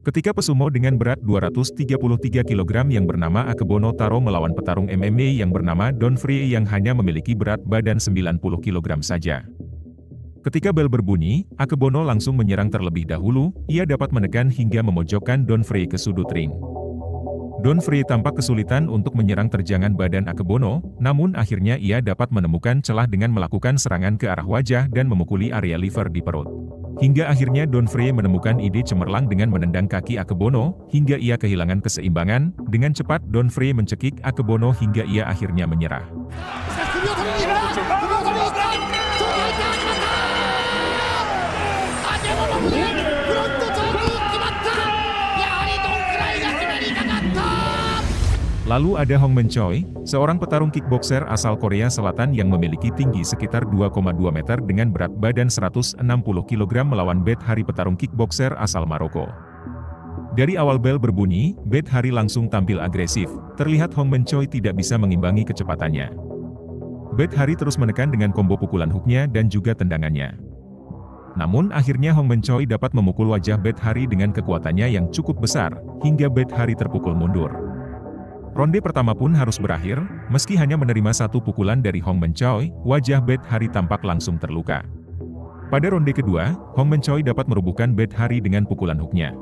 Ketika pesumo dengan berat 233 kg yang bernama Akebono Taro melawan petarung MMA yang bernama Don Free yang hanya memiliki berat badan 90 kg saja. Ketika bel berbunyi, Akebono langsung menyerang terlebih dahulu, ia dapat menekan hingga memojokkan Don Free ke sudut ring. Don Free tampak kesulitan untuk menyerang terjangan badan Akebono, namun akhirnya ia dapat menemukan celah dengan melakukan serangan ke arah wajah dan memukuli area liver di perut. Hingga akhirnya Don Free menemukan ide cemerlang dengan menendang kaki Akebono, hingga ia kehilangan keseimbangan. Dengan cepat Don Free mencekik Akebono hingga ia akhirnya menyerah. Lalu ada Hongmen Choi, seorang petarung kickboxer asal Korea Selatan yang memiliki tinggi sekitar 2,2 meter dengan berat badan 160 kg melawan Beth Hari petarung kickboxer asal Maroko. Dari awal bel berbunyi, Beth Hari langsung tampil agresif, terlihat Hongmen Choi tidak bisa mengimbangi kecepatannya. Beth Hari terus menekan dengan combo pukulan hooknya dan juga tendangannya. Namun akhirnya Hongmen Choi dapat memukul wajah Beth Hari dengan kekuatannya yang cukup besar, hingga Beth Hari terpukul mundur. Ronde pertama pun harus berakhir, meski hanya menerima satu pukulan dari Hongmen Choi, wajah Beth Hari tampak langsung terluka. Pada ronde kedua, Hongmen Choi dapat merubuhkan Beth Hari dengan pukulan hooknya.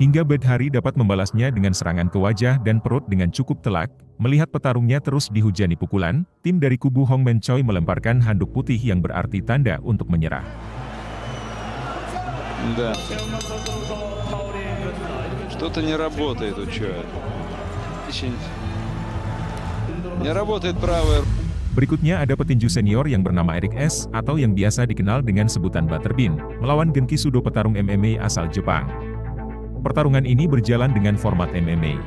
Hingga Beth Hari dapat membalasnya dengan serangan ke wajah dan perut dengan cukup telak. Melihat petarungnya terus dihujani pukulan, tim dari kubu Hongmen Choi melemparkan handuk putih yang berarti tanda untuk menyerah. Да. Что-то не работает у Чоя. Не работает правая. Berikutnya ada petinju senior yang bernama Eric S. atau yang biasa dikenal dengan sebutan Butterbean, melawan Genki Sudo petarung MMA asal Jepang. Pertarungan ini berjalan dengan format MMA.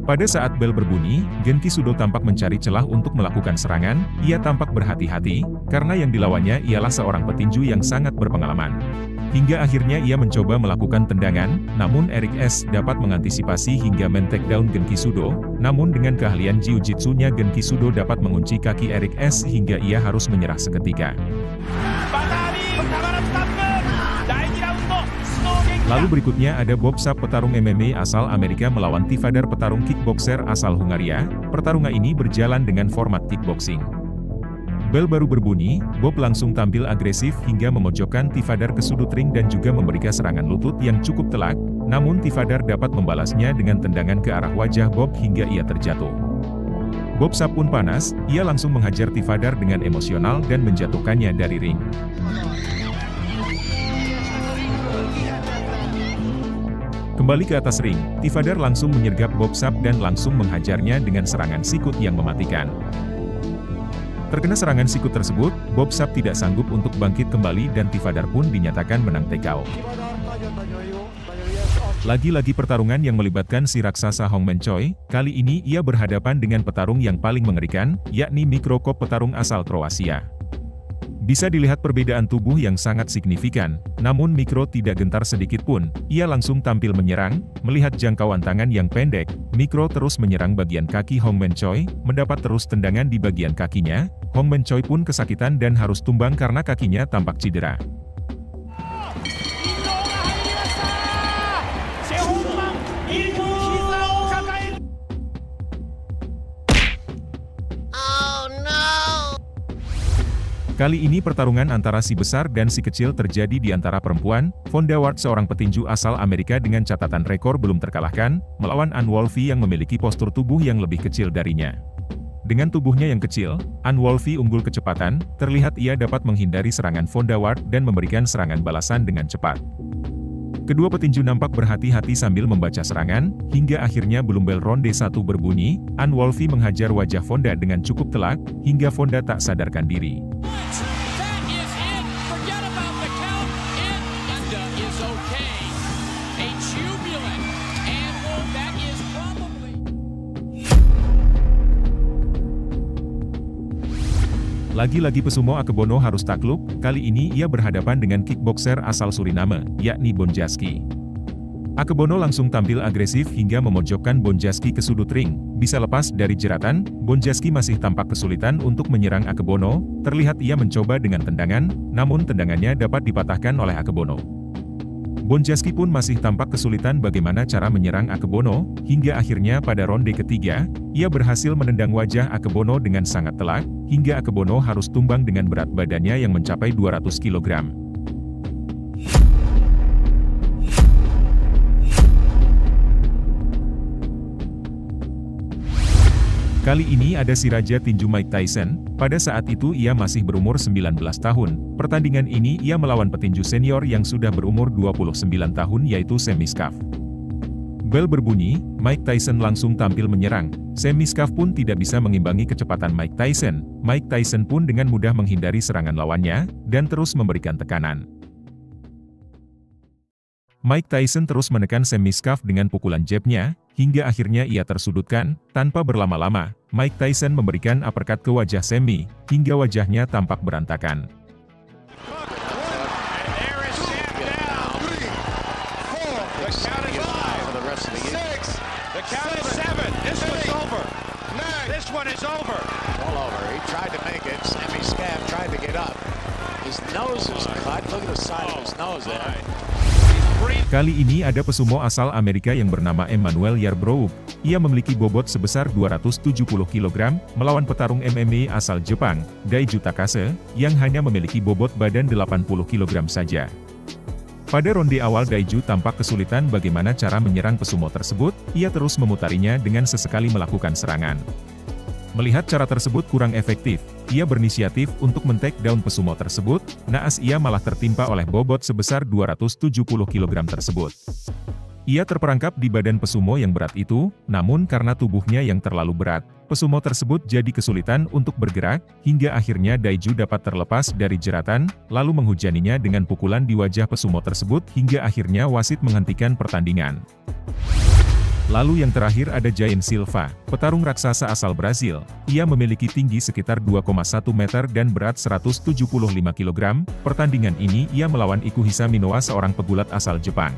Pada saat bel berbunyi, Genki Sudo tampak mencari celah untuk melakukan serangan. Ia tampak berhati-hati, karena yang dilawannya ialah seorang petinju yang sangat berpengalaman. Hingga akhirnya ia mencoba melakukan tendangan, namun Eric S. dapat mengantisipasi hingga men-takedown Genki Sudo. Namun dengan keahlian jiu-jitsunya Genki Sudo dapat mengunci kaki Eric S. hingga ia harus menyerah seketika. Lalu berikutnya ada Bob Sapp petarung MMA asal Amerika melawan Tifadar petarung kickboxer asal Hungaria. Pertarungan ini berjalan dengan format kickboxing. Bel baru berbunyi, Bob langsung tampil agresif hingga memojokkan Tifadar ke sudut ring dan juga memberikan serangan lutut yang cukup telak, namun Tifadar dapat membalasnya dengan tendangan ke arah wajah Bob hingga ia terjatuh. Bob Sapp pun panas, ia langsung menghajar Tifadar dengan emosional dan menjatuhkannya dari ring. Kembali ke atas ring, Tifadar langsung menyergap Bob Sapp dan langsung menghajarnya dengan serangan sikut yang mematikan. Terkena serangan sikut tersebut, Bob Sapp tidak sanggup untuk bangkit kembali dan Tifadar pun dinyatakan menang TKO. Lagi-lagi pertarungan yang melibatkan si raksasa Hongmen Choi, kali ini ia berhadapan dengan petarung yang paling mengerikan, yakni Mikro Kop petarung asal Kroasia. Bisa dilihat perbedaan tubuh yang sangat signifikan, namun Mikro tidak gentar sedikit pun, ia langsung tampil menyerang. Melihat jangkauan tangan yang pendek, Mikro terus menyerang bagian kaki Hongmen Choi, mendapat terus tendangan di bagian kakinya. Hongmen Choi pun kesakitan dan harus tumbang karena kakinya tampak cedera. Kali ini pertarungan antara si besar dan si kecil terjadi di antara perempuan. Vonda Ward seorang petinju asal Amerika dengan catatan rekor belum terkalahkan, melawan Ann Wolfe yang memiliki postur tubuh yang lebih kecil darinya. Dengan tubuhnya yang kecil, Ann Wolfe unggul kecepatan, terlihat ia dapat menghindari serangan Vonda Ward dan memberikan serangan balasan dengan cepat. Kedua petinju nampak berhati-hati sambil membaca serangan, hingga akhirnya belum bel ronde 1 berbunyi, Ann Wolfe menghajar wajah Vonda dengan cukup telak, hingga Vonda tak sadarkan diri. Lagi-lagi pesumo Akebono harus takluk, kali ini ia berhadapan dengan kickboxer asal Suriname, yakni Bonjasky. Akebono langsung tampil agresif hingga memojokkan Bonjasky ke sudut ring. Bisa lepas dari jeratan, Bonjasky masih tampak kesulitan untuk menyerang Akebono. Terlihat ia mencoba dengan tendangan, namun tendangannya dapat dipatahkan oleh Akebono. Bonjasky pun masih tampak kesulitan bagaimana cara menyerang Akebono, hingga akhirnya pada ronde ketiga, ia berhasil menendang wajah Akebono dengan sangat telak, hingga Akebono harus tumbang dengan berat badannya yang mencapai 200 kg. Kali ini ada si raja tinju Mike Tyson, pada saat itu ia masih berumur 19 tahun. Pertandingan ini ia melawan petinju senior yang sudah berumur 29 tahun yaitu Sam Miscaf. Bel berbunyi, Mike Tyson langsung tampil menyerang. Sam Miscaf pun tidak bisa mengimbangi kecepatan Mike Tyson. Mike Tyson pun dengan mudah menghindari serangan lawannya, dan terus memberikan tekanan. Mike Tyson terus menekan Sam Miscaf dengan pukulan jabnya, hingga akhirnya ia tersudutkan. Tanpa berlama-lama, Mike Tyson memberikan uppercut ke wajah Sammy, hingga wajahnya tampak berantakan. Kali ini ada pesumo asal Amerika yang bernama Emmanuel Yarbrough. Ia memiliki bobot sebesar 270 kg, melawan petarung MMA asal Jepang, Daiju Takase, yang hanya memiliki bobot badan 80 kg saja. Pada ronde awal Daiju tampak kesulitan bagaimana cara menyerang pesumo tersebut, ia terus memutarinya dengan sesekali melakukan serangan. Melihat cara tersebut kurang efektif, ia berinisiatif untuk men-take down pesumo tersebut, naas ia malah tertimpa oleh bobot sebesar 270 kg tersebut. Ia terperangkap di badan pesumo yang berat itu, namun karena tubuhnya yang terlalu berat, pesumo tersebut jadi kesulitan untuk bergerak, hingga akhirnya Daiju dapat terlepas dari jeratan, lalu menghujaninya dengan pukulan di wajah pesumo tersebut hingga akhirnya wasit menghentikan pertandingan. Lalu yang terakhir ada Giant Silva, petarung raksasa asal Brasil. Ia memiliki tinggi sekitar 2,1 meter dan berat 175 kg. Pertandingan ini ia melawan Ikuhisa Minowa, seorang pegulat asal Jepang.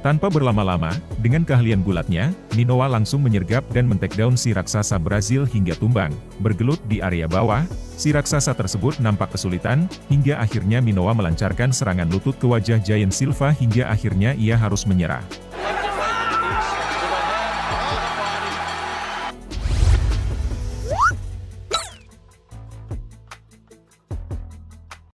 Tanpa berlama-lama, dengan keahlian gulatnya, Minowa langsung menyergap dan men-takedown si raksasa Brasil hingga tumbang. Bergelut di area bawah, si raksasa tersebut nampak kesulitan, hingga akhirnya Minowa melancarkan serangan lutut ke wajah Giant Silva hingga akhirnya ia harus menyerah.